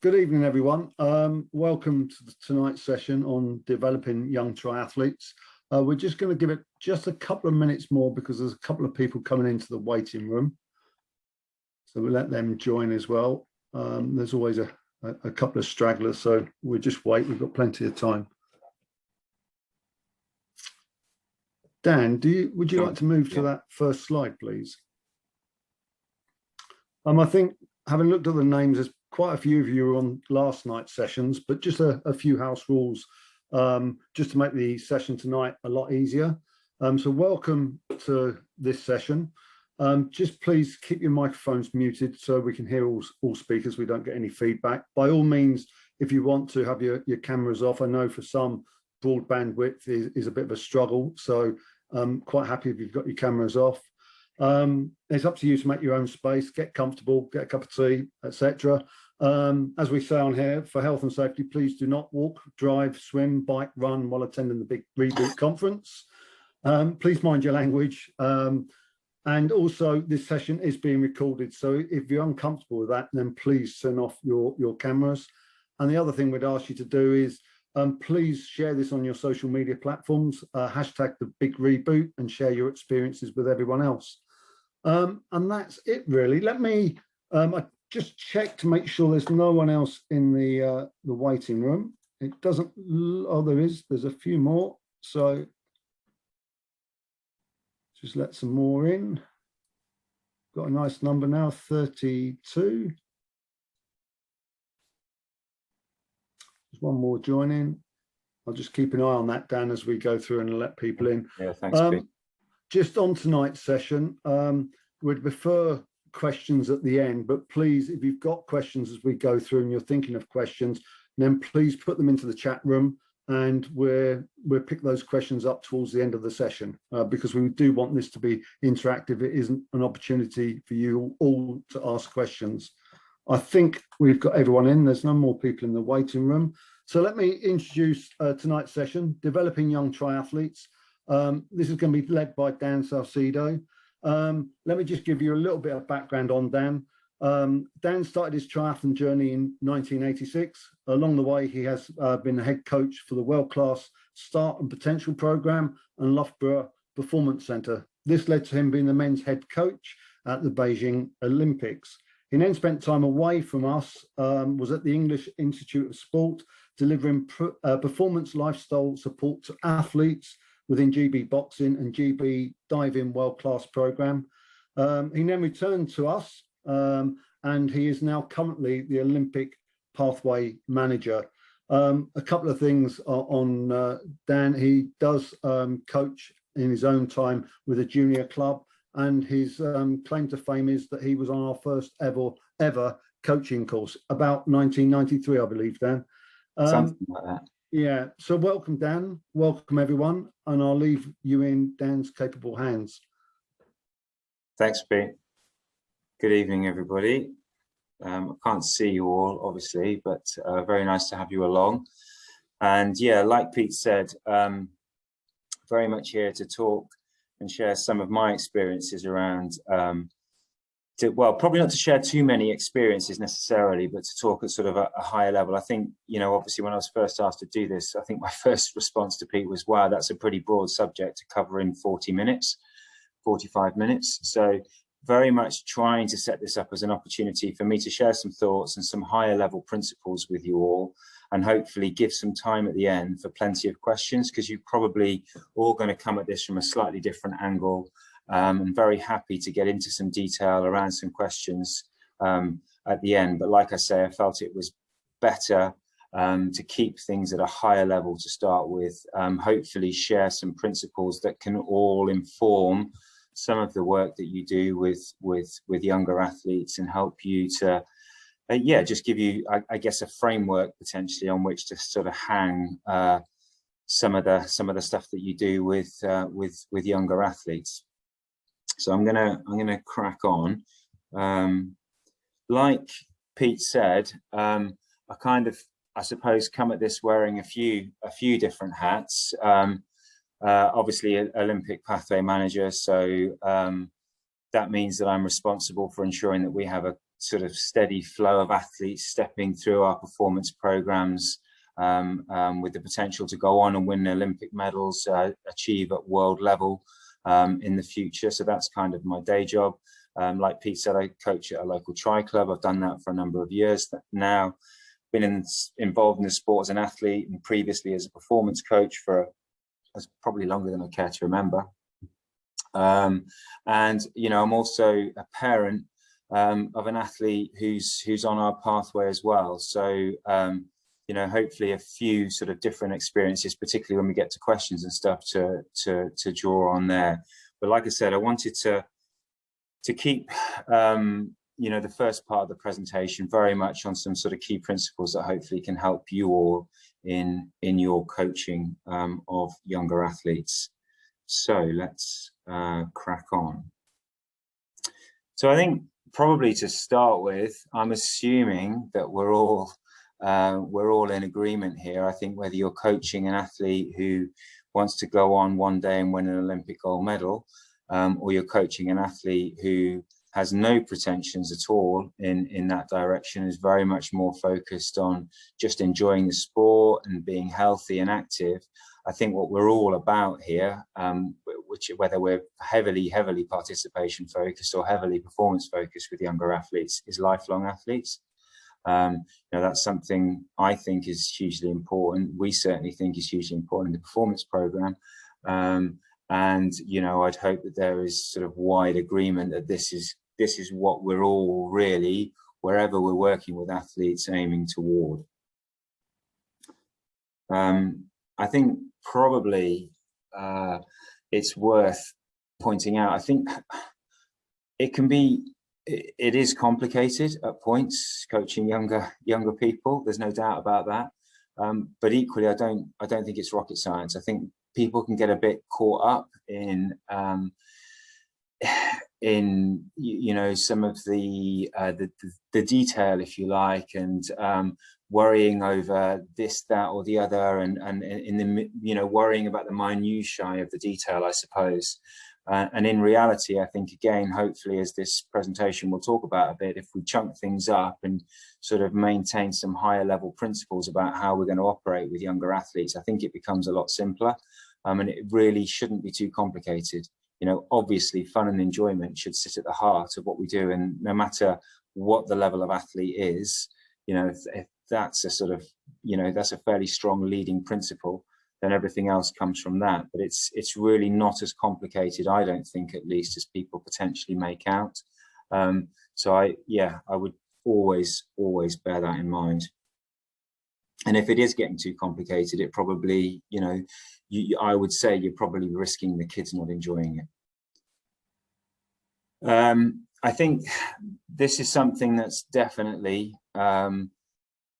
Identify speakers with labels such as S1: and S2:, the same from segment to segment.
S1: Good evening, everyone. Welcome to tonight's session on developing young triathletes. We're just going to give it just a couple of minutes more because there's a couple of people coming into the waiting room. So we'll let them join as well. There's always a couple of stragglers, so we'll just wait. We've got plenty of time. Dan, would you like to move to that first slide, please? I think, having looked at the names, there's quite a few of you on last night's sessions, but just a few house rules just to make the session tonight a lot easier. So welcome to this session. Just please keep your microphones muted so we can hear all speakers. We don't get any feedback. By all means, if you want to have your cameras off, I know for some broadband width is a bit of a struggle. So I'm quite happy if you've got your cameras off. It's up to you to make your own space, get comfortable, get a cup of tea, etc. As we say on here, for health and safety, please do not walk, drive, swim, bike, run while attending the big Reboot conference. Please mind your language. And also this session is being recorded. So if you're uncomfortable with that, then please turn off your cameras. And the other thing we'd ask you to do is please share this on your social media platforms, hashtag the big Reboot, and share your experiences with everyone else. And that's it really. Let me I just check to make sure there's no one else in the waiting room. It doesn't, oh, there's a few more. So just let some more in. Got a nice number now, 32. There's one more joining. I'll just keep an eye on that, Dan, as we go through and let people in.
S2: Yeah, thanks, Pete.
S1: Just on tonight's session, we'd prefer questions at the end, but please, if you've got questions as we go through and you're thinking of questions, then please put them into the chat room and we'll pick those questions up towards the end of the session because we do want this to be interactive. It isn't an opportunity for you all to ask questions. I think we've got everyone in. There's no more people in the waiting room. So let me introduce tonight's session, Developing Young Triathletes. This is going to be led by Dan Salcedo. Let me just give you a little bit of background on Dan. Dan started his triathlon journey in 1986. Along the way, he has been the head coach for the world-class Start and Potential program and Loughborough Performance Centre. This led to him being the men's head coach at the Beijing Olympics. He then spent time away from us, was at the English Institute of Sport, delivering performance lifestyle support to athletes within GB Boxing and GB Diving world-class program. He then returned to us and he is now currently the Olympic Pathway Manager. A couple of things on Dan. He does coach in his own time with a junior club, and his claim to fame is that he was on our first ever coaching course about 1993, I believe, Dan.
S2: Something like that.
S1: Yeah, so welcome, Dan. Welcome, everyone. And I'll leave you in Dan's capable hands.
S2: Thanks, Pete. Good evening, everybody. I can't see you all, obviously, but very nice to have you along. And yeah, like Pete said, very much here to talk and share some of my experiences around, well, probably not to share too many experiences necessarily, but to talk at sort of a higher level. I think, you know, obviously when I was first asked to do this, I think my first response to Pete was, wow, that's a pretty broad subject to cover in 40 minutes, 45 minutes. So very much trying to set this up as an opportunity for me to share some thoughts and some higher level principles with you all, and hopefully give some time at the end for plenty of questions, because you're probably all going to come at this from a slightly different angle. I'm very happy to get into some detail around some questions at the end. But like I say, I felt it was better to keep things at a higher level to start with, hopefully share some principles that can all inform some of the work that you do with younger athletes and help you to, yeah, just give you, I guess, a framework potentially on which to sort of hang some of the stuff that you do with younger athletes. So I'm gonna crack on. Like Pete said, I suppose come at this wearing a few different hats. Obviously, Olympic Pathway Manager, so that means that I'm responsible for ensuring that we have sort of steady flow of athletes stepping through our performance programs with the potential to go on and win Olympic medals, achieve at world level in the future. So that's kind of my day job. Like Pete said, I coach at a local tri club. I've done that for a number of years now. Been involved in the sport as an athlete and previously as a performance coach for probably longer than I care to remember. And you know, I'm also a parent of an athlete who's on our pathway as well. So you know, hopefully a few sort of different experiences, particularly when we get to questions and stuff, to draw on there. But like I said, I wanted to keep you know, the first part of the presentation very much on some sort of key principles that hopefully can help you all in your coaching of younger athletes. So let's crack on. So I think probably to start with, I'm assuming that we're all in agreement here. I think whether you're coaching an athlete who wants to go on one day and win an Olympic gold medal, or you're coaching an athlete who has no pretensions at all in that direction, is very much more focused on just enjoying the sport and being healthy and active. I think what we're all about here, which whether we're heavily participation focused or heavily performance focused with younger athletes, is lifelong athletes. You know, that's something I think is hugely important. We certainly think is hugely important in the performance program. And, you know, I'd hope that there is sort of wide agreement that this is what we're all really, wherever we're working with athletes, aiming toward. I think probably it's worth pointing out, I think it is complicated at points, coaching younger people. There's no doubt about that. But equally, I don't think it's rocket science. I think people can get a bit caught up in you know, some of the detail, if you like, and worrying over this, that, or the other, and in the, you know, worrying about the minutiae of the detail, I suppose. And in reality, I think, again, hopefully, as this presentation will talk about a bit, if we chunk things up and sort of maintain some higher level principles about how we're going to operate with younger athletes, I think it becomes a lot simpler. And it really shouldn't be too complicated. You know, obviously, fun and enjoyment should sit at the heart of what we do. And no matter what the level of athlete is, you know, if that's a sort of, you know, that's a fairly strong leading principle, then everything else comes from that. But it's really not as complicated, I don't think, at least, as people potentially make out. So I would always bear that in mind. And if it is getting too complicated, it probably, you know, I would say you're probably risking the kids not enjoying it. I think this is something that's definitely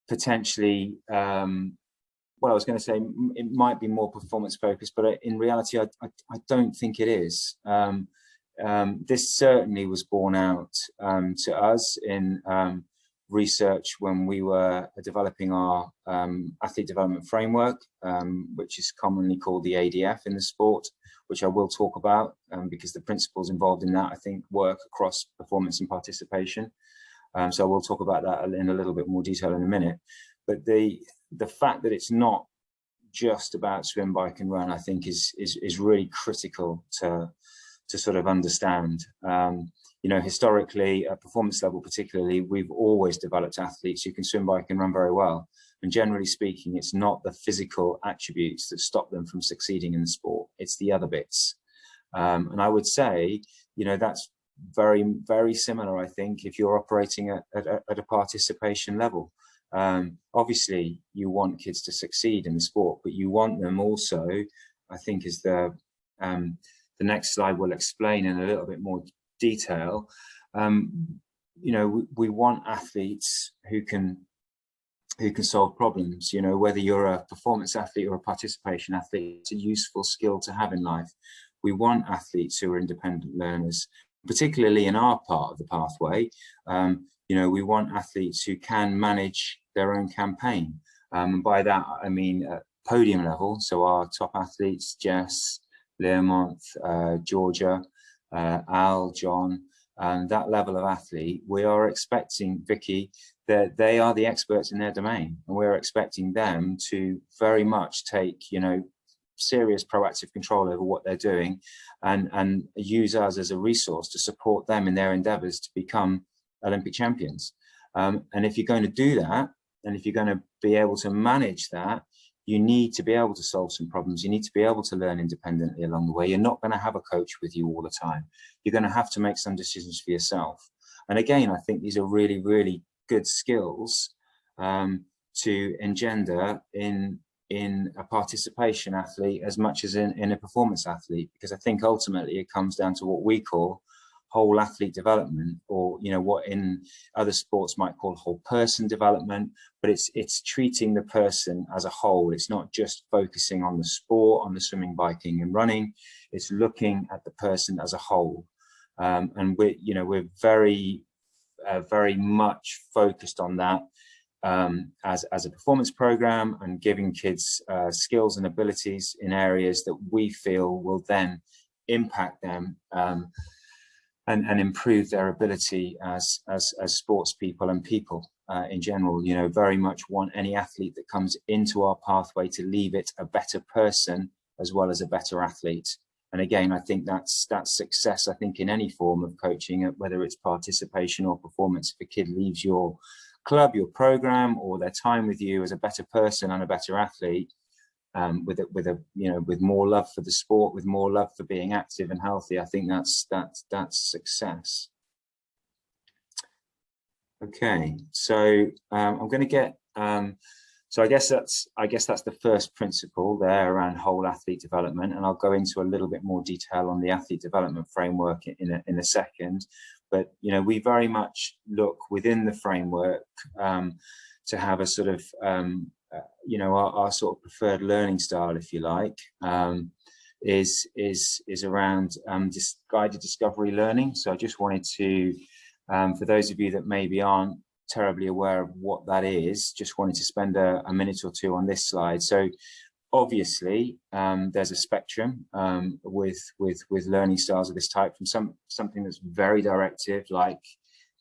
S2: potentially, well, I was going to say it might be more performance focused, but in reality, I don't think it is. This certainly was borne out to us in research when we were developing our athlete development framework, which is commonly called the ADF in the sport, which I will talk about because the principles involved in that, I think, work across performance and participation. So I will talk about that in a little bit more detail in a minute. But the fact that it's not just about swim, bike and run, I think is really critical to sort of understand. You know, historically, at performance level particularly, we've always developed athletes who can swim, bike and run very well. And generally speaking, it's not the physical attributes that stop them from succeeding in the sport. It's the other bits. And I would say, you know, that's very, very similar, I think, if you're operating at a participation level. Obviously, you want kids to succeed in the sport, but you want them also, I think, as the next slide will explain in a little bit more detail. You know, we want athletes who can solve problems. You know, whether you're a performance athlete or a participation athlete, it's a useful skill to have in life. We want athletes who are independent learners, particularly in our part of the pathway. You know, we want athletes who can manage their own campaign. And by that, I mean at podium level. So our top athletes, Jess, Learmont, Georgia, Al, John, that level of athlete, we are expecting, Vicky, that they are the experts in their domain, and we're expecting them to very much take, serious proactive control over what they're doing, and use us as a resource to support them in their endeavors to become Olympic champions. And if you're going to do that, and if you're going to be able to manage that, you need to be able to solve some problems. You need to be able to learn independently along the way. You're not going to have a coach with you all the time. You're going to have to make some decisions for yourself. And again, I think these are really, really good skills to engender in a participation athlete as much as in a performance athlete, because I think ultimately it comes down to what we call whole athlete development, or what in other sports might call whole person development, but it's treating the person as a whole. It's not just focusing on the sport, on the swimming, biking and running. It's looking at the person as a whole, and we're very very much focused on that as a performance program, and giving kids skills and abilities in areas that we feel will then impact them and improve their ability as sports people and people in general. Very much want any athlete that comes into our pathway to leave it a better person as well as a better athlete. And again, I think that's success, I think, in any form of coaching, whether it's participation or performance. If a kid leaves your club, your program, or their time with you as a better person and a better athlete, with more love for the sport, with more love for being active and healthy, I think that's success. Okay, so I'm going to get so I guess that's the first principle there around whole athlete development, and I'll go into a little bit more detail on the athlete development framework in a second. But we very much look within the framework to have a sort of our sort of preferred learning style, if you like, is around guided discovery learning. So I just wanted to, for those of you that maybe aren't terribly aware of what that is, just wanted to spend a minute or two on this slide. So obviously there's a spectrum with learning styles of this type, from something that's very directive, like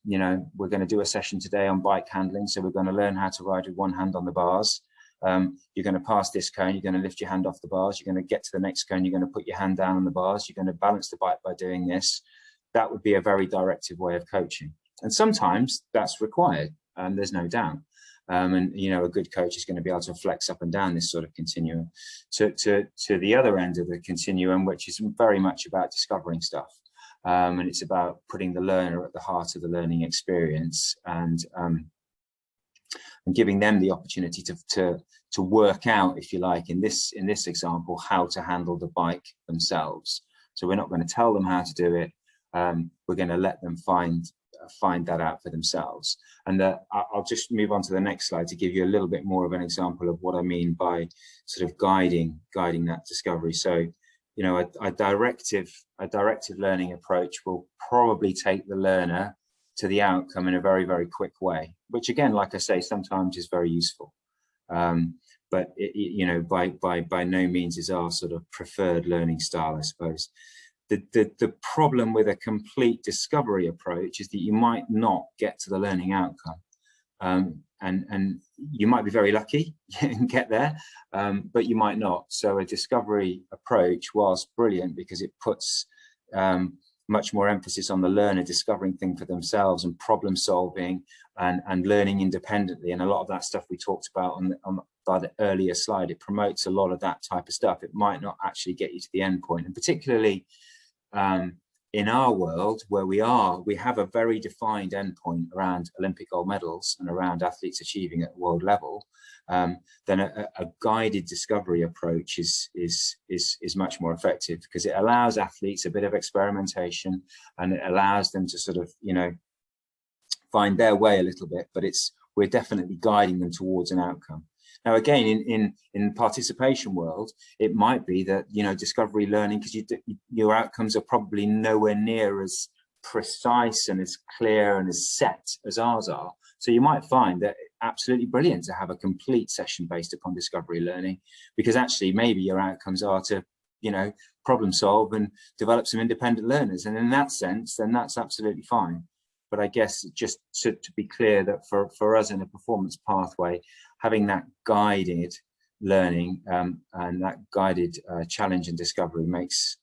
S2: we're going to do a session today on bike handling, so we're going to learn how to ride with one hand on the bars. You're going to pass this cone, you're going to lift your hand off the bars, you're going to get to the next cone, you're going to put your hand down on the bars, you're going to balance the bike by doing this. That would be a very directive way of coaching, and sometimes that's required, there's no doubt. And a good coach is going to be able to flex up and down this sort of continuum to the other end of the continuum, which is very much about discovering stuff. And it's about putting the learner at the heart of the learning experience, and giving them the opportunity to work out, if you like, in this example, how to handle the bike themselves. So we're not going to tell them how to do it. We're going to let them find that out for themselves. And I'll just move on to the next slide to give you a little bit more of an example of what I mean by sort of guiding that discovery. So a directive learning approach will probably take the learner to the outcome in a very, very quick way, which again, like I say, sometimes is very useful. But by no means is our sort of preferred learning style, I suppose. The problem with a complete discovery approach is that you might not get to the learning outcome. And you might be very lucky and get there, but you might not. So a discovery approach, whilst brilliant because it puts much more emphasis on the learner discovering things for themselves and problem solving and learning independently, and a lot of that stuff we talked about by the earlier slide, it promotes a lot of that type of stuff. It might not actually get you to the end point, and particularly in our world where we have a very defined endpoint around Olympic gold medals and around athletes achieving at world level. Then a guided discovery approach is much more effective, because it allows athletes a bit of experimentation, and it allows them to sort of find their way a little bit, but we're definitely guiding them towards an outcome. Now, again, in participation world, it might be that discovery learning, because your outcomes are probably nowhere near as precise and as clear and as set as ours are. So you might find that absolutely brilliant to have a complete session based upon discovery learning, because actually maybe your outcomes are to you know, problem solve and develop some independent learners. And in that sense, then that's absolutely fine. But I guess just to be clear that for us in a performance pathway, having that guided learning and that guided challenge and discovery makes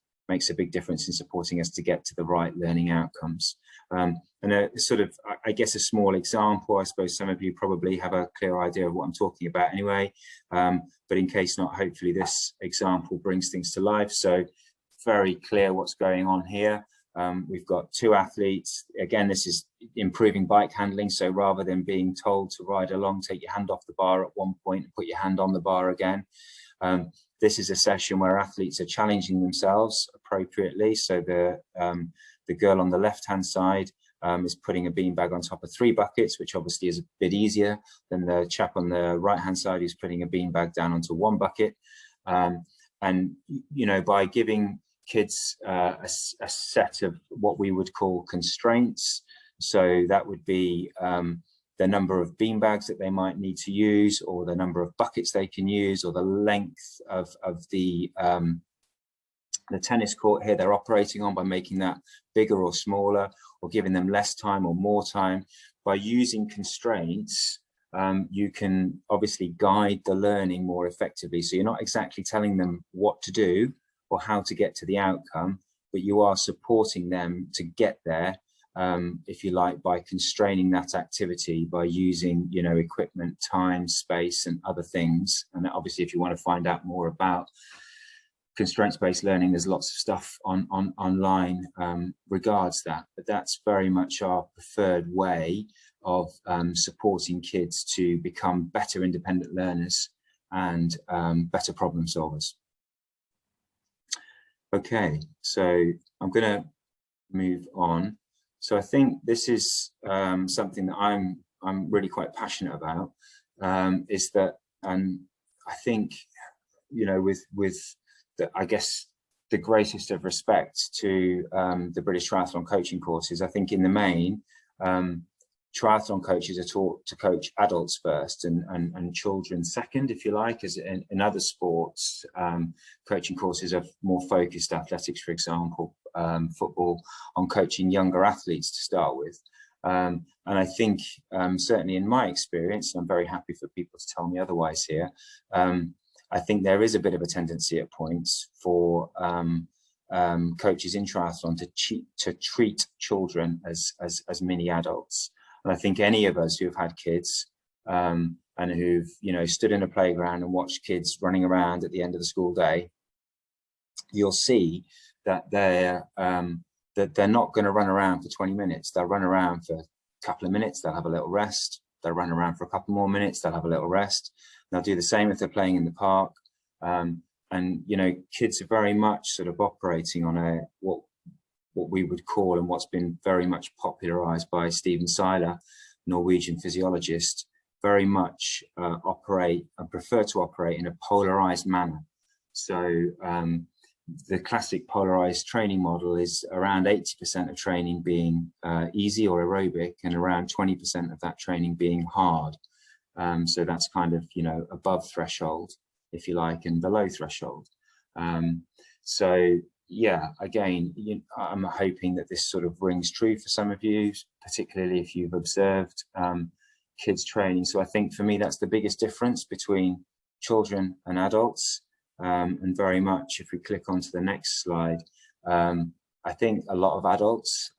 S2: a big difference in supporting us to get to the right learning outcomes. And a sort of, I guess, a small example, I suppose some of you probably have a clear idea of what I'm talking about anyway, but in case not, hopefully this example brings things to life. So very clear what's going on here. We've got two athletes. Again, this is improving bike handling. So rather than being told to ride along, take your hand off the bar at one point and put your hand on the bar again. This is a session where athletes are challenging themselves appropriately. So the girl on the left-hand side is putting a beanbag on top of 3 buckets, which obviously is a bit easier than the chap on the right-hand side who's putting a beanbag down onto 1 bucket. And, you know, by giving kids a set of what we would call constraints, so that would be the number of beanbags that they might need to use, or the number of buckets they can use, or the length of the tennis court here they're operating on, by making that bigger or smaller, or giving them less time or more time. By using constraints, you can obviously guide the learning more effectively. So you're not exactly telling them what to do or how to get to the outcome, but you are supporting them to get there, if you like, by constraining that activity, by using, you know, equipment, time, space, and other things. And obviously, if you want to find out more about constraints-based learning, there's lots of stuff online regards that. But that's very much our preferred way of supporting kids to become better independent learners and better problem solvers. Okay, so I'm going to move on. So I think this is something that I'm really quite passionate about, is that, and I think, you know, with the, I guess, the greatest of respect to the British Triathlon coaching courses, I think in the main, triathlon coaches are taught to coach adults first and children second, if you like, as in other sports. Coaching courses are more focused, athletics, for example, football, on coaching younger athletes to start with. And I think certainly in my experience, and I'm very happy for people to tell me otherwise here, I think there is a bit of a tendency at points for coaches in triathlon to treat children as mini adults. And I think any of us who've had kids and who've, you know, stood in a playground and watched kids running around at the end of the school day, you'll see that they're not going to run around for 20 minutes. They'll run around for a couple of minutes. They'll have a little rest. They'll run around for a couple more minutes. They'll have a little rest. They'll do the same if they're playing in the park. And, you know, kids are very much sort of operating on a, what we would call, and what's been very much popularized by Stephen Seiler, Norwegian physiologist, very much operate and prefer to operate in a polarized manner. So the classic polarized training model is around 80% of training being easy or aerobic, and around 20% of that training being hard. So that's kind of, you know, above threshold, if you like, and below threshold. So yeah, again, I'm hoping that this sort of rings true for some of you, particularly if you've observed kids training. So I think for me, that's the biggest difference between children and adults. And very much, if we click onto the next slide, I think a lot of adults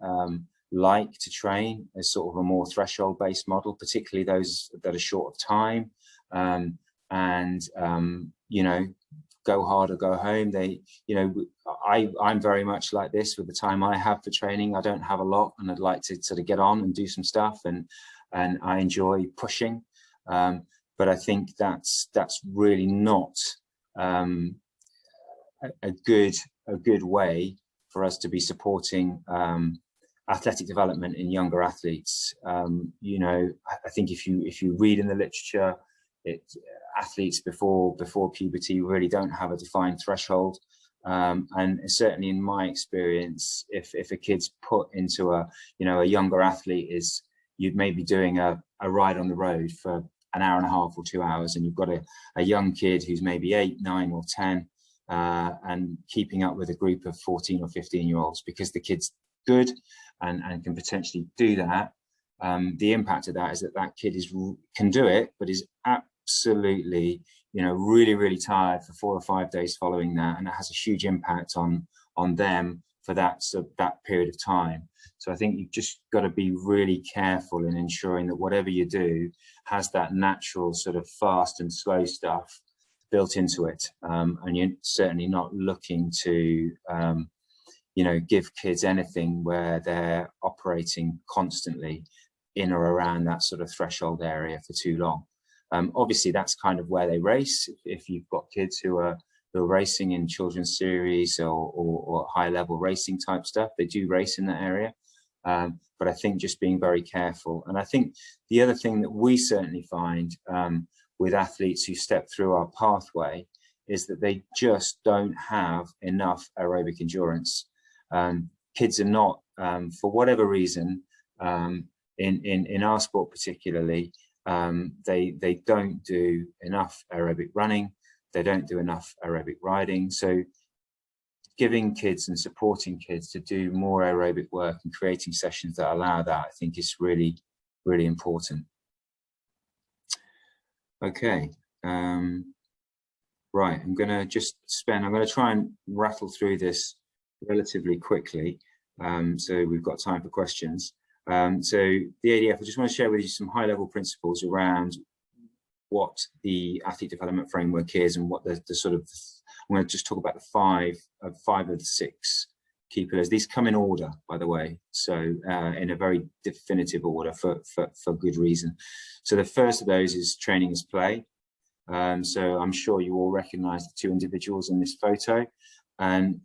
S2: like to train as sort of a more threshold-based model, particularly those that are short of time, and you know, go hard or go home. They, you know, I'm very much like this with the time I have for training. I don't have a lot, and I'd like to sort of get on and do some stuff, and I enjoy pushing. But I think that's really not a good way for us to be supporting athletic development in younger athletes. You know, I think if you read in the literature, athletes before puberty really don't have a defined threshold, and certainly in my experience, if a kid's put into a younger athlete, is you'd maybe doing a ride on the road for an hour and a half or 2 hours, and you've got a young kid who's maybe 8, 9 or 10, and keeping up with a group of 14 or 15-year-olds, because the kid's good and can potentially do that. The impact of that is that kid can do it, but is absolutely, really, really tired for 4 or 5 days following that, and it has a huge impact on them for that period of time. So I think you've just got to be really careful in ensuring that whatever you do has that natural sort of fast and slow stuff built into it, and you're certainly not looking to give kids anything where they're operating constantly in or around that sort of threshold area for too long. Obviously, that's kind of where they race. If you've got kids who are racing in children's series or high level racing type stuff, they do race in that area. But I think just being very careful. And I think the other thing that we certainly find with athletes who step through our pathway is that they just don't have enough aerobic endurance. Kids are not, for whatever reason, in our sport particularly, they don't do enough aerobic running, they don't do enough aerobic riding. So giving kids and supporting kids to do more aerobic work and creating sessions that allow that, I think, is really, really important. Okay, right, I'm going to try and rattle through this relatively quickly, so we've got time for questions. So the ADF, I just want to share with you some high-level principles around what the athlete development framework is and what the sort of, I'm going to just talk about the five of the 6 key pillars. These come in order, by the way, so in a very definitive order for good reason. So the first of those is training as play. So I'm sure you all recognize the 2 individuals in this photo, and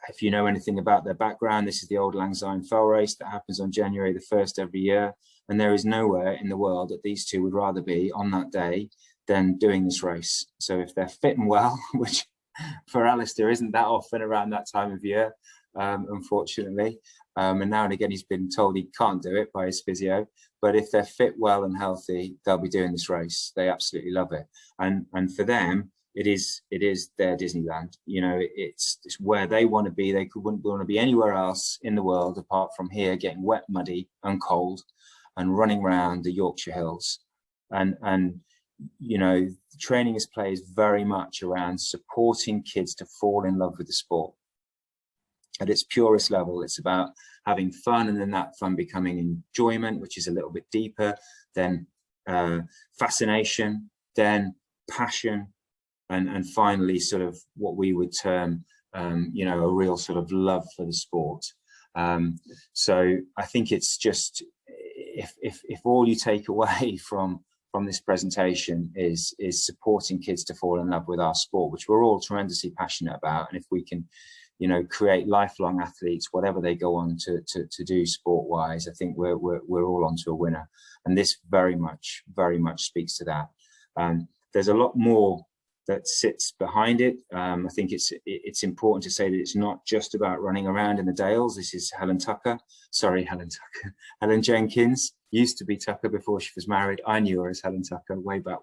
S2: if you know anything about their background, this is the Old Lang Syne Fell race that happens on January the 1st every year, and there is nowhere in the world that these 2 would rather be on that day than doing this race. So if they're fit and well, which for Alistair isn't that often around that time of year, unfortunately, and now and again he's been told he can't do it by his physio, but if they're fit, well and healthy, they'll be doing this race. They absolutely love it, and for them it is their Disneyland. It's where they want to be. They wouldn't want to be anywhere else in the world apart from here, getting wet, muddy and cold and running around the Yorkshire Hills. And training as play is very much around supporting kids to fall in love with the sport. At its purest level, it's about having fun, and then that fun becoming enjoyment, which is a little bit deeper, then fascination, then passion, and finally sort of what we would term a real sort of love for the sport. So I think it's just, if all you take away from this presentation is supporting kids to fall in love with our sport, which we're all tremendously passionate about, and if we can create lifelong athletes, whatever they go on to do sport-wise, I think we're all onto a winner. And this very much speaks to that. There's a lot more that sits behind it. I think it's important to say that it's not just about running around in the Dales. This is Helen Jenkins, used to be Tucker before she was married. I knew her as Helen Tucker way back.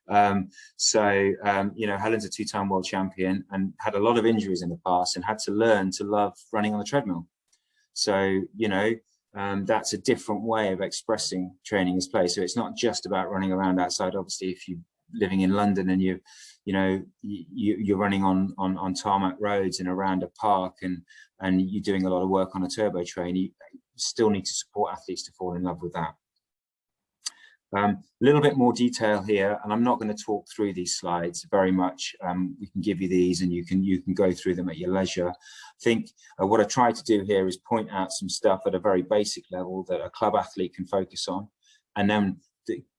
S2: Helen's a 2-time world champion and had a lot of injuries in the past and had to learn to love running on the treadmill. So, that's a different way of expressing training as play. So it's not just about running around outside. Obviously, if you're living in London and you're running on tarmac roads and around a park and you're doing a lot of work on a turbo train, you still need to support athletes to fall in love with that. A little bit more detail here, and I'm not going to talk through these slides very much. We can give you these and you can go through them at your leisure. I think what I try to do here is point out some stuff at a very basic level that a club athlete can focus on, and then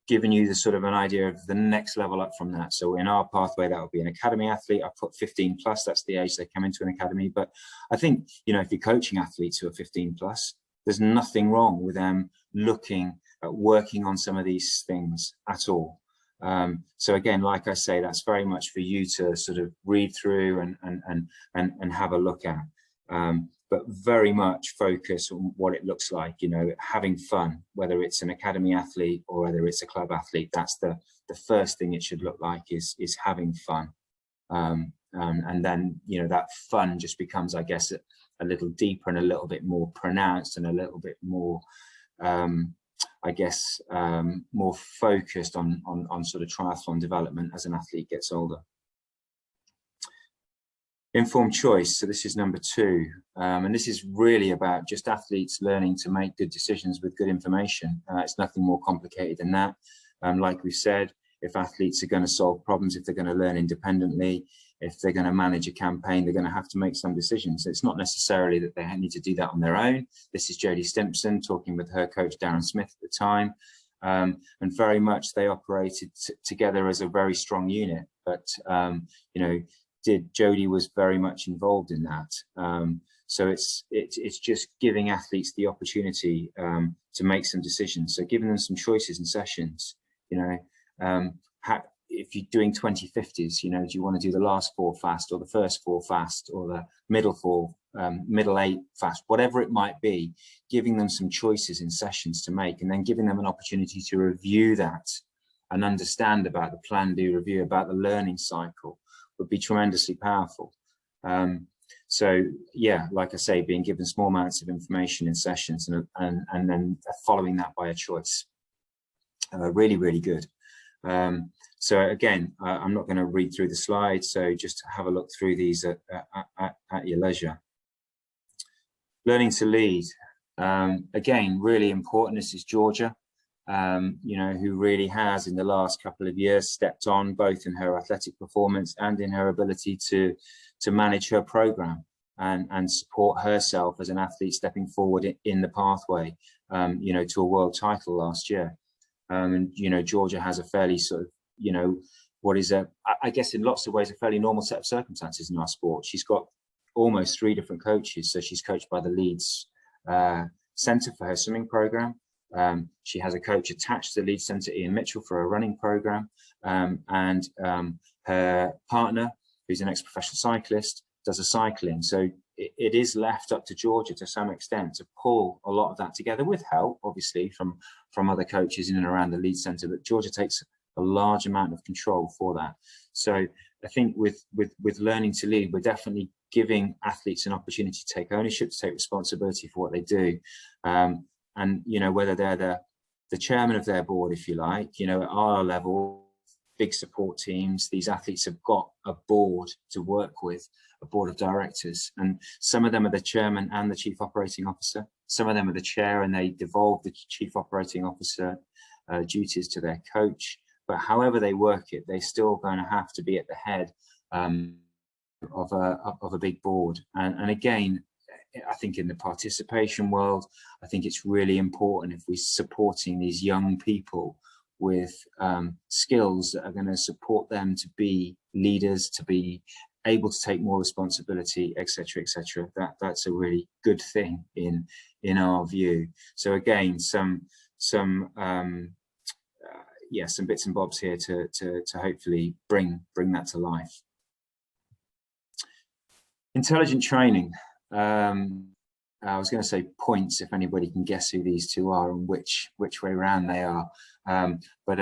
S2: giving you the sort of an idea of the next level up from that. So in our pathway, that would be an academy athlete. I put 15 plus, that's the age they come into an academy. But I think, if you're coaching athletes who are 15 plus, there's nothing wrong with them looking at working on some of these things at all. So again, like I say, that's very much for you to sort of read through and have a look at. but very much focus on what it looks like, you know, having fun, whether it's an academy athlete or whether it's a club athlete. That's the first thing it should look like, is having fun. And then, you know, that fun just becomes, I guess, a little deeper and a little bit more pronounced and a little bit more, I guess, more focused on sort of triathlon development as an athlete gets older. Informed choice. So this is number 2. And this is really about just athletes learning to make good decisions with good information. It's nothing more complicated than that. Like we said, if athletes are going to solve problems, if they're going to learn independently, if they're going to manage a campaign, they're going to have to make some decisions. It's not necessarily that they need to do that on their own. This is Jodie Stimpson talking with her coach, Darren Smith, at the time. And very much they operated together as a very strong unit. But, you know, Jodie was very much involved in that. So it's just giving athletes the opportunity to make some decisions. So giving them some choices in sessions, you know, if you're doing 20/50s, you know, do you want to do the last 4 fast or the first 4 fast or the middle 4, middle 8 fast, whatever it might be, giving them some choices in sessions to make, and then giving them an opportunity to review that and understand about the plan, do review, about the learning cycle would be tremendously powerful. So yeah, like I say, being given small amounts of information in sessions and then following that by a choice. Really, really good. So again, I'm not going to read through the slides, so just have a look through these at your leisure. Learning to lead. Again, really important. This is Georgia, you know, who really has in the last couple of years stepped on both in her athletic performance and in her ability to manage her program and support herself as an athlete stepping forward in the pathway, you know, to a world title last year. And, you know, Georgia has a fairly sort of, you know, what is I guess in lots of ways, a fairly normal set of circumstances in our sport. She's got almost 3 different coaches. So she's coached by the Leeds Centre for her swimming program. She has a coach attached to the Leeds Centre, Ian Mitchell, for her running program. And her partner, who's an ex-professional cyclist, does a cycling. So it is left up to Georgia to some extent to pull a lot of that together, with help, obviously, from other coaches in and around the Leeds Centre. But Georgia takes a large amount of control for that. So I think with learning to lead, we're definitely giving athletes an opportunity to take ownership, to take responsibility for what they do. And, you know, whether they're the chairman of their board, if you like, you know, at our level, big support teams, these athletes have got a board to work with, a board of directors. And some of them are the chairman and the chief operating officer. Some of them are the chair and they devolve the chief operating officer duties to their coach. But however they work it, they're still going to have to be at the head of a big board. And again, I think in the participation world, I think it's really important if we're supporting these young people with skills that are going to support them to be leaders, to be able to take more responsibility, etc., etc. That's a really good thing in our view. So again, some bits and bobs here to hopefully bring that to life. Intelligent training. I was going to say points, if anybody can guess who these two are and which way around they are. But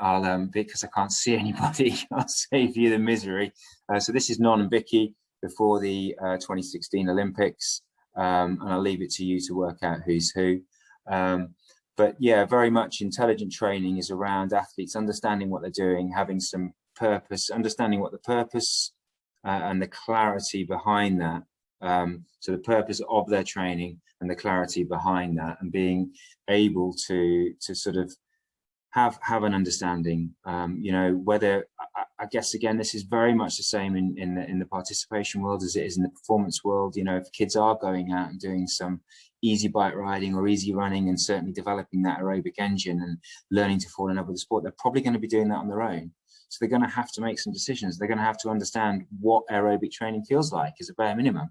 S2: I'll, because I can't see anybody, I'll save you the misery. So this is Non and Vicky before the 2016 Olympics, and I'll leave it to you to work out who's who. But yeah, very much intelligent training is around athletes understanding what they're doing, having some purpose, understanding what the purpose and the clarity behind that. So the purpose of their training and the clarity behind that, and being able to sort of have an understanding, you know, whether, I guess, again, this is very much the same in the participation world as it is in the performance world. You know, if kids are going out and doing some easy bike riding or easy running and certainly developing that aerobic engine and learning to fall in love with the sport, they're probably going to be doing that on their own. So they're going to have to make some decisions. They're going to have to understand what aerobic training feels like as a bare minimum,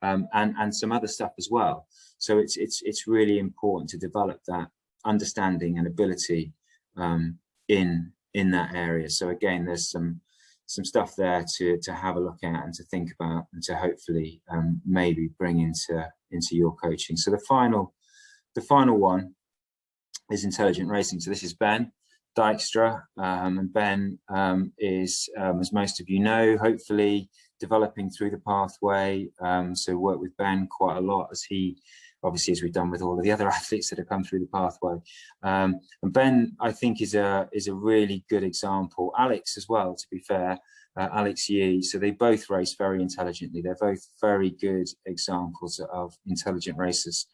S2: and some other stuff as well. So it's really important to develop that understanding and ability in that area. So again, there's some stuff there to have a look at and to think about, and to hopefully maybe bring into your coaching. So the final one is intelligent racing. So this is Ben Dykstra, and Ben is, as most of you know, hopefully developing through the pathway. So work with Ben quite a lot, as he, obviously, as we've done with all of the other athletes that have come through the pathway. And Ben, I think, is a really good example. Alex as well, to be fair, Alex Yee. So they both race very intelligently. They're both very good examples of intelligent racers.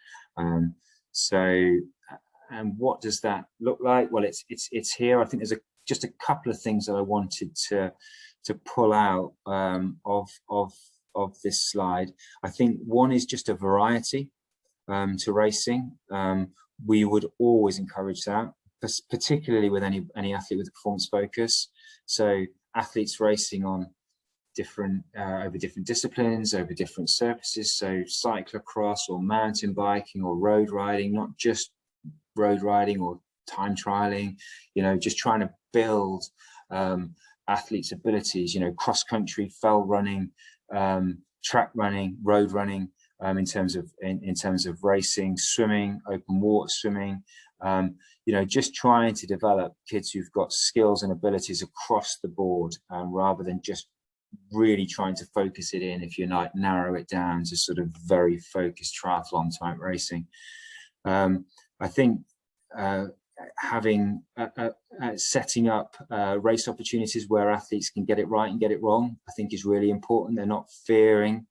S2: And what does that look like? Well, it's here. I think there's just a couple of things that I wanted to pull out of this slide. I think one is just a variety to racing. We would always encourage that, particularly with any athlete with a performance focus. So athletes racing on different over different disciplines, over different surfaces. So cyclocross or mountain biking or road riding, not just road riding or time trialing, just trying to build athletes' abilities, cross country, fell running, track running, road running, in terms of racing, swimming, open water swimming, just trying to develop kids who've got skills and abilities across the board, rather than just really trying to focus it in, if you like, narrow it down to sort of very focused triathlon type racing. I think setting up race opportunities where athletes can get it right and get it wrong, I think, is really important. They're not fearing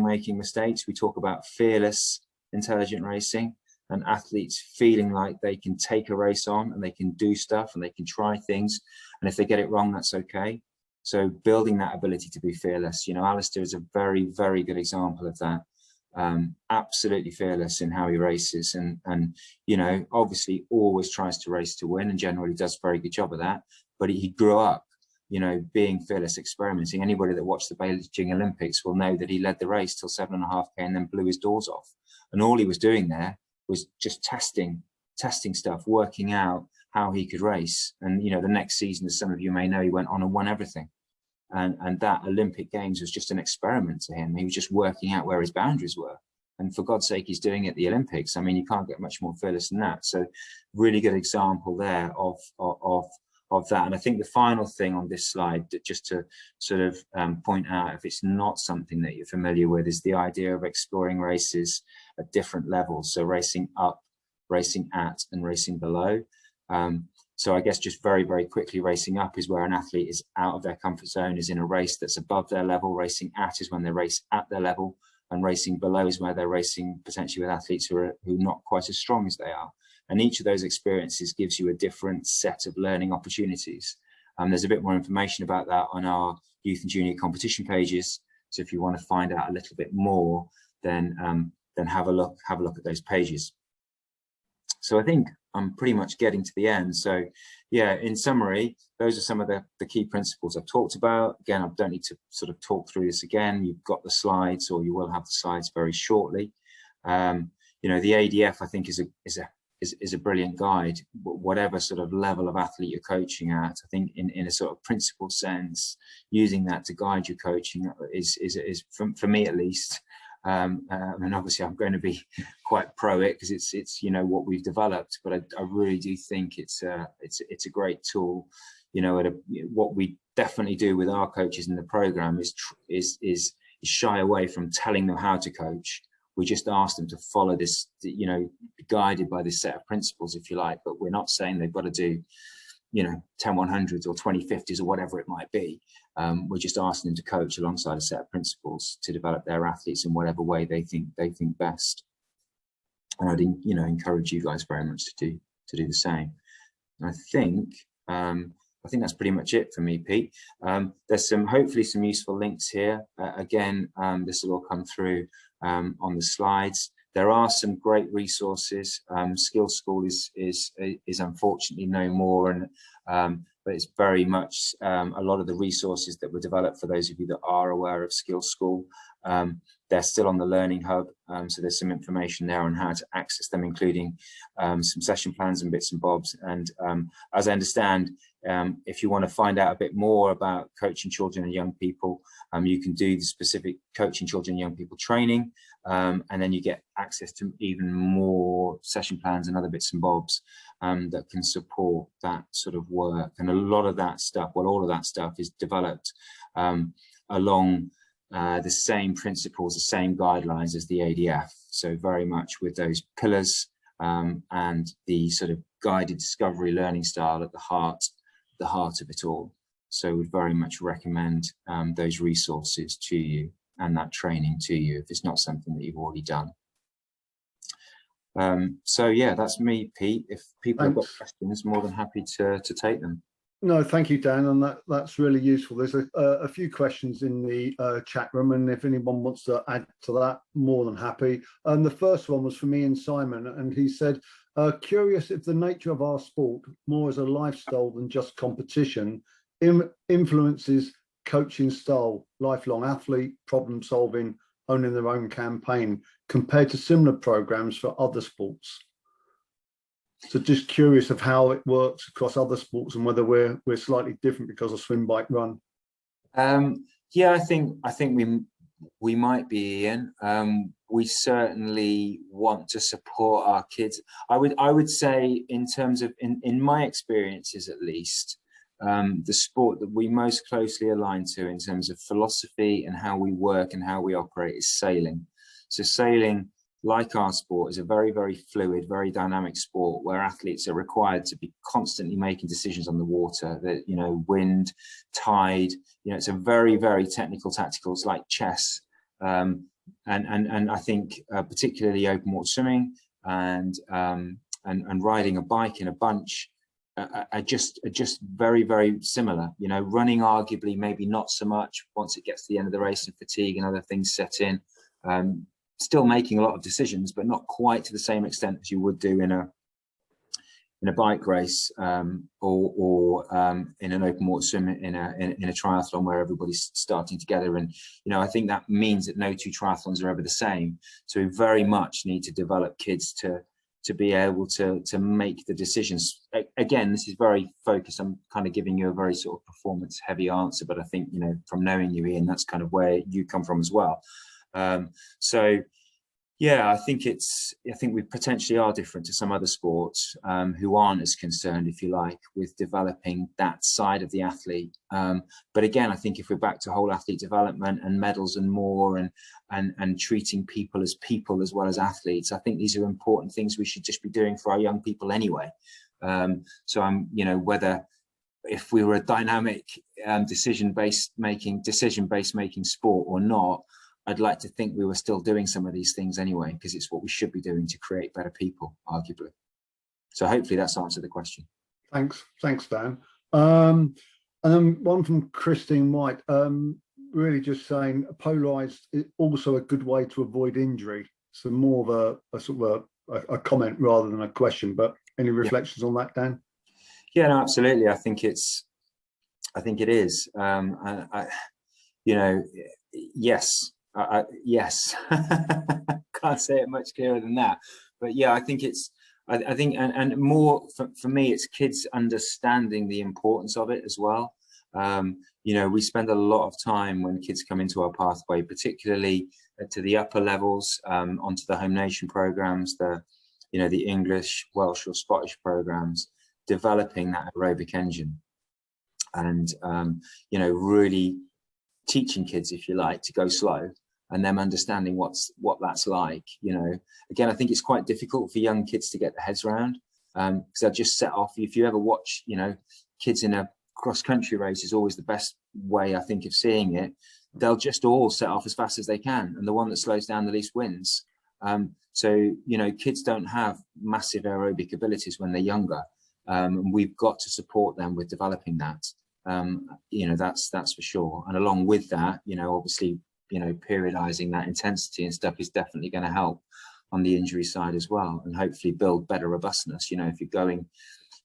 S2: making mistakes. We talk about fearless, intelligent racing, and athletes feeling like they can take a race on and they can do stuff and they can try things. And if they get it wrong, that's okay. So building that ability to be fearless, Alistair is a very, very good example of that. Absolutely fearless in how he races, and obviously always tries to race to win, and generally does a very good job of that. But he grew up, being fearless, experimenting. Anybody that watched the Beijing Olympics will know that he led the race till 7.5K and then blew his doors off. And all he was doing there was just testing stuff, working out how he could race. And the next season, as some of you may know, he went on and won everything. And that Olympic Games was just an experiment to him. He was just working out where his boundaries were. And for God's sake, he's doing it at the Olympics. I mean, you can't get much more fearless than that. So really good example there of that. And I think the final thing on this slide, just to sort of point out, if it's not something that you're familiar with, is the idea of exploring races at different levels. So racing up, racing at, and racing below. So I guess just very, very quickly, racing up is where an athlete is out of their comfort zone, is in a race that's above their level. Racing at is when they race at their level, and racing below is where they're racing potentially with athletes who are not quite as strong as they are. And each of those experiences gives you a different set of learning opportunities. There's a bit more information about that on our youth and junior competition pages. So if you want to find out a little bit more, then have a look at those pages. So I think I'm pretty much getting to the end. So yeah, in summary, those are some of the key principles I've talked about. Again, I don't need to sort of talk through this again. You've got the slides, or you will have the slides very shortly. The ADF, I think, is a brilliant guide, whatever sort of level of athlete you're coaching at. I think in a sort of principled sense, using that to guide your coaching is for me at least. And obviously I'm going to be quite pro it, because it's what we've developed, but I really do think it's a great tool. What we definitely do with our coaches in the program is shy away from telling them how to coach. We just ask them to follow this, be guided by this set of principles, if you like, but we're not saying they've got to do 10 100s or 20 50s or whatever it might be. We're just asking them to coach alongside a set of principles to develop their athletes in whatever way they think best. And I'd encourage you guys very much to do the same. And I think that's pretty much it for me, Pete. There's hopefully some useful links here. Again, this will all come through on the slides. There are some great resources. Skill School is unfortunately no more, and but it's very much a lot of the resources that were developed, for those of you that are aware of Skill School. they're still on the Learning Hub, so there's some information there on how to access them, including some session plans and bits and bobs. And as I understand, if you want to find out a bit more about coaching children and young people, you can do the specific coaching children and young people training, and then you get access to even more session plans and other bits and bobs that can support that sort of work. And a lot of that stuff, well, all of that stuff is developed along the same principles, the same guidelines as the ADF. So very much with those pillars and the sort of guided discovery learning style at the heart of it all. So we'd very much recommend those resources to you and that training to you if it's not something that you've already done. So yeah, that's me, Pete. If people have got questions, more than happy to take them.
S1: No, thank you, Dan, and that's really useful. There's a few questions in the chat room, and if anyone wants to add to that, more than happy. And the first one was from Ian Simon, and he said, curious if the nature of our sport, more as a lifestyle than just competition, influences coaching style, lifelong athlete, problem solving, owning their own campaign, compared to similar programs for other sports. So just curious of how it works across other sports and whether we're slightly different because of swim, bike, run.
S2: Yeah, I think we might be, Ian. We certainly want to support our kids. I would say, in terms of in my experiences at least, the sport that we most closely align to in terms of philosophy and how we work and how we operate is sailing. So sailing, like our sport, is a very, very fluid, very dynamic sport where athletes are required to be constantly making decisions on the water, that, you know, wind, tide, you know, it's a very, very technical, tactical, it's like chess. And I think particularly open water swimming and riding a bike in a bunch are just very, very similar. You know, running arguably maybe not so much once it gets to the end of the race and fatigue and other things set in. Still making a lot of decisions, but not quite to the same extent as you would do in a bike race or in an open water swim in a triathlon where everybody's starting together. And you know, I think that means that no two triathlons are ever the same. So we very much need to develop kids to be able to make the decisions. Again, this is very focused. I'm kind of giving you a very sort of performance heavy answer, but I think, you know, from knowing you, Ian, that's kind of where you come from as well. So yeah, I think we potentially are different to some other sports who aren't as concerned, if you like, with developing that side of the athlete. But again, I think if we're back to whole athlete development and medals and more and treating people as well as athletes, I think these are important things we should just be doing for our young people anyway. So I'm, you know, whether if we were a dynamic decision-based making sport or not, I'd like to think we were still doing some of these things anyway, because it's what we should be doing to create better people, arguably. So hopefully that's answered the question.
S1: Thanks, Dan. And then one from Christine White, really just saying polarized is also a good way to avoid injury. So more of a sort of a comment rather than a question, but any reflections on that, Dan?
S2: Yeah, no, absolutely. I think it is. You know, yes. Yes, can't say it much clearer than that. But yeah, I think I think more for me, it's kids understanding the importance of it as well. You know, we spend a lot of time when kids come into our pathway, particularly to the upper levels, onto the home nation programs, the English, Welsh or Scottish programs, developing that aerobic engine and, you know, really teaching kids, if you like, to go slow and them understanding what that's like. You know, again, I think it's quite difficult for young kids to get their heads around because they'll just set off. If you ever watch, you know, kids in a cross-country race is always the best way, I think, of seeing it. They'll just all set off as fast as they can, and the one that slows down the least wins. So, you know, kids don't have massive aerobic abilities when they're younger. And we've got to support them with developing that. You know, that's for sure. And along with that, you know, obviously, you know, periodizing that intensity and stuff is definitely going to help on the injury side as well, and hopefully build better robustness. You know, if you're going,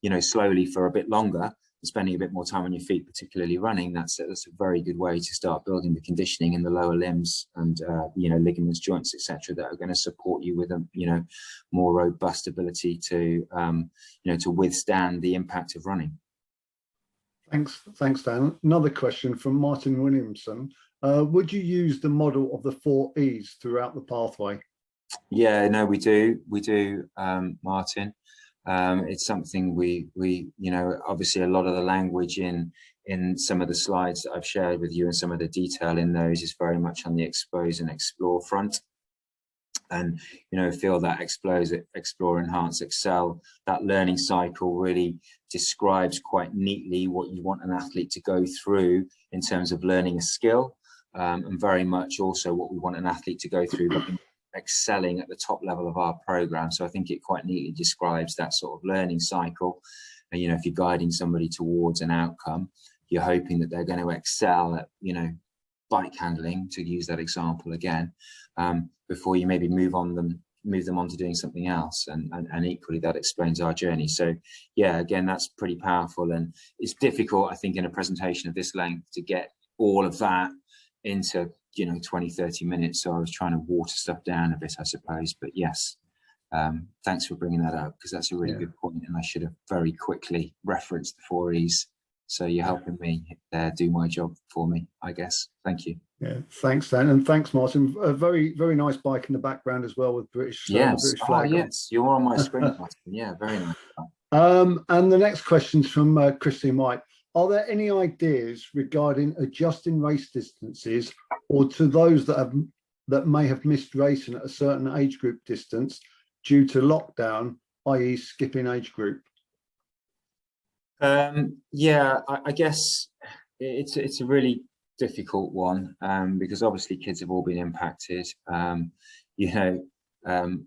S2: you know, slowly for a bit longer, spending a bit more time on your feet, particularly running, that's a very good way to start building the conditioning in the lower limbs and ligaments, joints, etc., that are going to support you with a more robust ability to to withstand the impact of running.
S1: Thanks, Dan. Another question from Martin Williamson. Would you use the model of the 4 E's throughout the pathway?
S2: Yeah, no, we do, Martin. It's something we obviously a lot of the language in some of the slides that I've shared with you and some of the detail in those is very much on the expose and explore front. And, feel that explore, enhance, excel, that learning cycle really describes quite neatly what you want an athlete to go through in terms of learning a skill, and very much also what we want an athlete to go through excelling at the top level of our program. So I think it quite neatly describes that sort of learning cycle. And, if you're guiding somebody towards an outcome, you're hoping that they're going to excel at, bike handling, to use that example again, before you maybe move them on to doing something else. And equally, that explains our journey. So yeah, again, that's pretty powerful. And it's difficult, I think, in a presentation of this length to get all of that into 20-30 minutes, so I was trying to water stuff down a bit, I suppose. But yes, thanks for bringing that up, because that's a really good point, and I should have very quickly referenced the 4 E's. So you're helping me do my job for me, I guess. Thank you.
S1: Yeah, thanks, Dan, and thanks, Martin. A very, very nice bike in the background as well, with British British flag.
S2: Yes, you're on my screen, Martin. Yeah, very nice.
S1: And the next question's from Christine White. Are there any ideas regarding adjusting race distances, or to those that may have missed racing at a certain age group distance due to lockdown, i.e. skipping age group?
S2: Yeah, I guess it's a really difficult one, because obviously kids have all been impacted.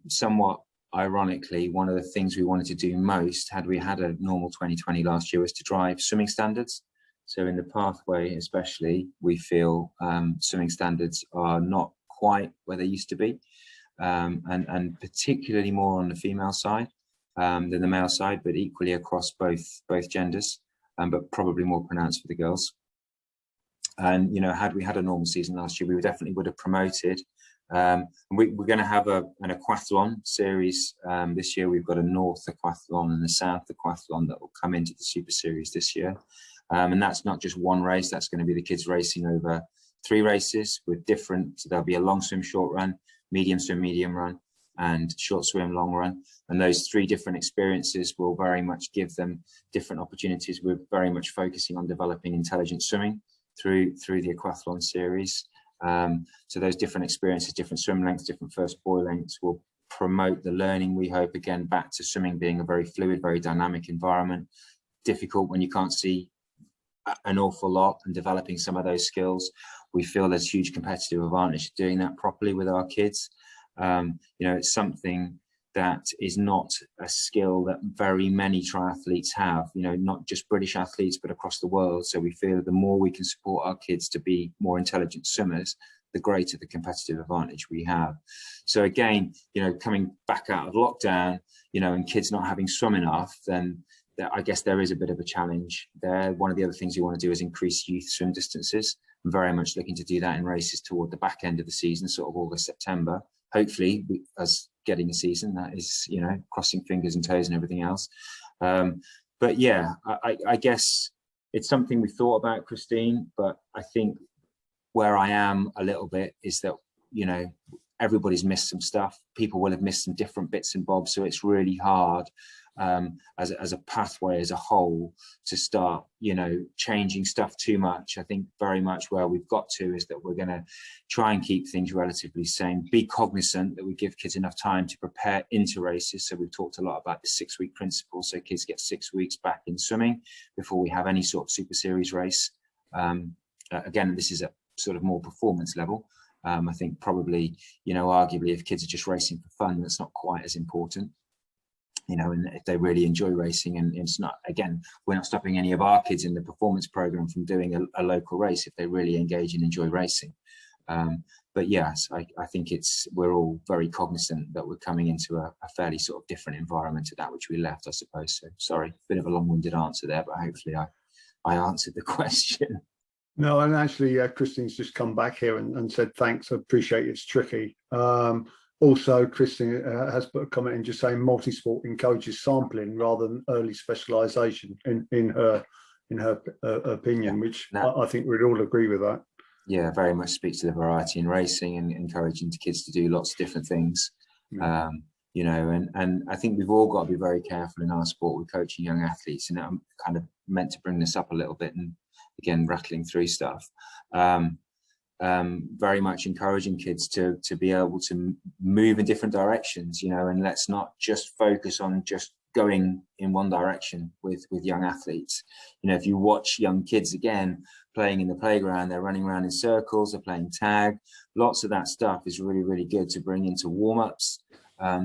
S2: Somewhat ironically, one of the things we wanted to do most, had we had a normal 2020 last year, was to drive swimming standards. So in the pathway especially, we feel swimming standards are not quite where they used to be, and particularly more on the female side than the male side, but equally across both genders, but probably more pronounced for the girls. And had we had a normal season last year, we definitely would have promoted. We're going to have an aquathlon series this year. We've got a North aquathlon and a South aquathlon that will come into the Super Series this year. And that's not just one race. That's going to be the kids racing over 3 races with different. So there'll be a long swim, short run, medium swim, medium run, and short swim, long run. And those 3 different experiences will very much give them different opportunities. We're very much focusing on developing intelligent swimming through the aquathlon series. So those different experiences, different swim lengths, different first buoy lengths, will promote the learning, we hope, again, back to swimming being a very fluid, very dynamic environment. Difficult when you can't see an awful lot, and developing some of those skills. We feel there's huge competitive advantage doing that properly with our kids. It's something that is not a skill that very many triathletes have, not just British athletes, but across the world. So we feel the more we can support our kids to be more intelligent swimmers, the greater the competitive advantage we have. So again, coming back out of lockdown, and kids not having swum enough, then I guess there is a bit of a challenge there. One of the other things we want to do is increase youth swim distances. I'm very much looking to do that in races toward the back end of the season, sort of August, September. Hopefully, us getting a season, that is, crossing fingers and toes and everything else. But yeah, I guess it's something we thought about, Christine, but I think where I am a little bit is that, everybody's missed some stuff. People will have missed some different bits and bobs. So it's really hard as a pathway as a whole to start, changing stuff too much. I think very much where we've got to is that we're going to try and keep things relatively same, be cognizant that we give kids enough time to prepare into races. So we've talked a lot about the 6-week principle. So kids get 6 weeks back in swimming before we have any sort of Super Series race. Again, this is a sort of more performance level. I think probably, arguably if kids are just racing for fun, that's not quite as important. And if they really enjoy racing, and it's not, again, we're not stopping any of our kids in the performance program from doing a local race if they really engage and enjoy racing. But yes, I think we're all very cognizant that we're coming into a fairly sort of different environment to that which we left, I suppose. So sorry, bit of a long-winded answer there, but hopefully I I answered the question.
S1: No, and actually, Christine's just come back here and said, thanks, I appreciate it's tricky. Also, Christine has put a comment in just saying multi-sport encourages sampling rather than early specialisation in her opinion, which I think we'd all agree with that.
S2: Yeah, very much speaks to the variety in racing and encouraging the kids to do lots of different things. You know, and I think we've all got to be very careful in our sport with coaching young athletes. And I'm kind of meant to bring this up a little bit and again rattling through stuff. Very much encouraging kids to be able to move in different directions, you know, and let's not just focus on just going in one direction with young athletes. You know, if you watch young kids again playing in the playground, they're running around in circles, they're playing tag. Lots of that stuff is really, really good to bring into warm-ups.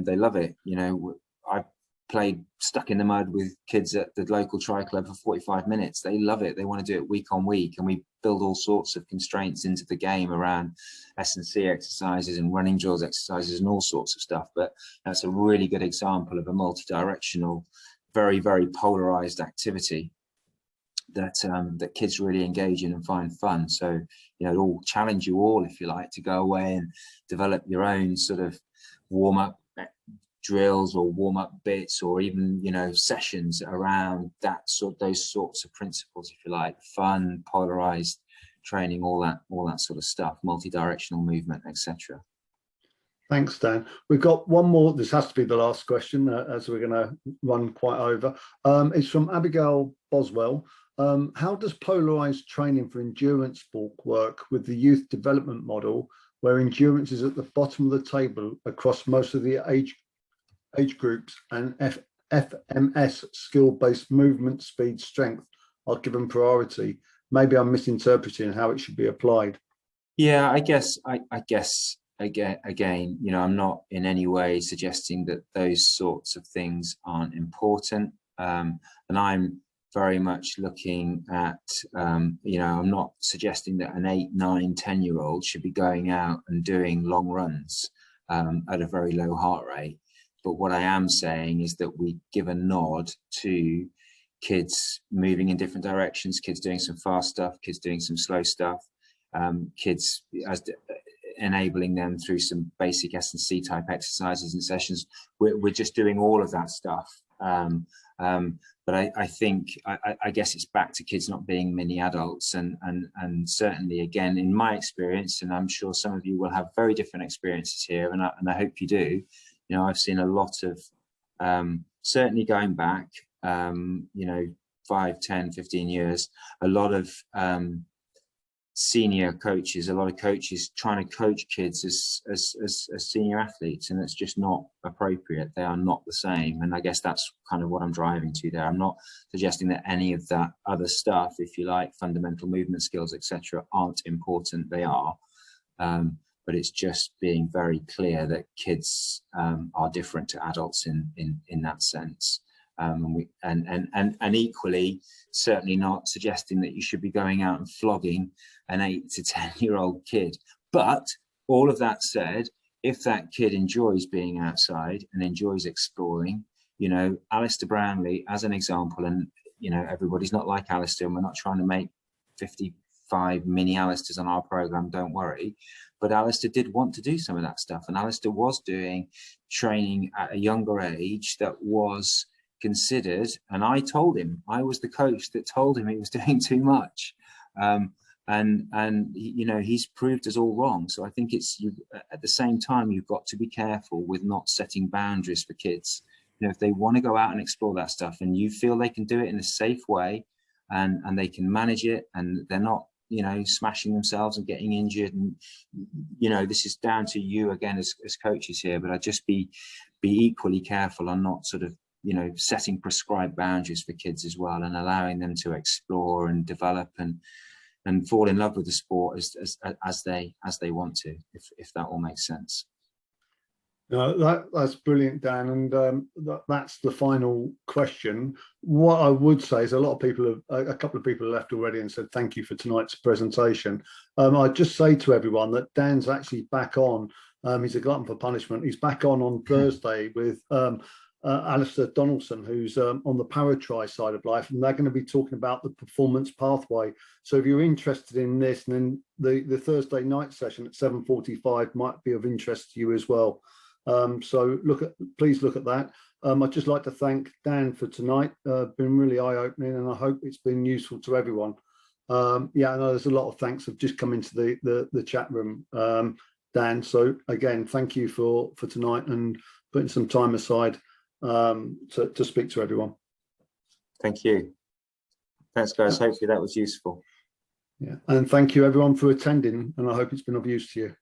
S2: They love it. You know, I played stuck in the mud with kids at the local tri club for 45 minutes. They love it. They want to do it week on week, and we build all sorts of constraints into the game around S&C exercises and running drills exercises and all sorts of stuff. But that's a really good example of a multi-directional, very, very polarized activity that that kids really engage in and find fun. So, you know, it'll challenge you all, if you like, to go away and develop your own sort of warm-up drills or warm-up bits, or even, you know, sessions around those sorts of principles, if you like: fun, polarized training, all that sort of stuff, multi-directional movement, etc.
S1: Thanks, Dan. We've got one more. This has to be the last question, as we're going to run quite over. It's from Abigail Boswell. How does polarized training for endurance sport work with the youth development model, where endurance is at the bottom of the table across most of the age groups, and FMS, skill-based movement, speed, strength, are given priority? Maybe I'm misinterpreting how it should be applied. Yeah,
S2: I guess again, you know, I'm not in any way suggesting that those sorts of things aren't important, and I'm very much looking at, you know, I'm not suggesting that an 8, 9, 10-year-old should be going out and doing long runs at a very low heart rate. But what I am saying is that we give a nod to kids moving in different directions, kids doing some fast stuff, kids doing some slow stuff, kids enabling them through some basic S&C type exercises and sessions. We're just doing all of that stuff. But I think, I guess it's back to kids not being mini adults, and certainly, again, in my experience, and I'm sure some of you will have very different experiences here, and I hope you do. You know, I've seen a lot of, certainly going back, you know, 5, 10, 15 years, a lot of senior coaches, a lot of coaches trying to coach kids as senior athletes, and it's just not appropriate. They are not the same. And I guess that's kind of what I'm driving to there. I'm not suggesting that any of that other stuff, if you like, fundamental movement skills, etc., aren't important. They are. But it's just being very clear that kids are different to adults in that sense. And equally, certainly not suggesting that you should be going out and flogging an 8 to 10-year-old kid. But all of that said, if that kid enjoys being outside and enjoys exploring, you know, Alistair Brownlee as an example, and, you know, everybody's not like Alistair, and we're not trying to make 55 mini Alistairs on our program, don't worry. But Alistair did want to do some of that stuff, and Alistair was doing training at a younger age that was considered, and I told him, I was the coach that told him he was doing too much, and you know, he's proved us all wrong. So I think it's, you, at the same time, you've got to be careful with not setting boundaries for kids. You know, if they want to go out and explore that stuff, and you feel they can do it in a safe way, and they can manage it, and they're not, you know, smashing themselves and getting injured, and, you know, this is down to you again as coaches here. But I'd just be equally careful on not sort of, you know, setting prescribed boundaries for kids as well, and allowing them to explore and develop and fall in love with the sport as they want to, if that all makes sense.
S1: No, that's brilliant, Dan, and that's the final question. What I would say is a couple of people have left already and said thank you for tonight's presentation. I'd just say to everyone that Dan's actually back on. He's a glutton for punishment. He's back on Thursday with Alistair Donaldson, who's on the Paratri side of life, and they're going to be talking about the performance pathway. So if you're interested in this, then the Thursday night session at 7:45 might be of interest to you as well. So please look at that. I'd just like to thank Dan for tonight. Been really eye-opening, and I hope it's been useful to everyone. Yeah, I know there's a lot of thanks have just come into the chat room, Dan. So again, thank you for tonight and putting some time aside to speak to everyone.
S2: Thank you. Thanks, guys. Hopefully that was useful.
S1: Yeah, and thank you everyone for attending, and I hope it's been of use to you.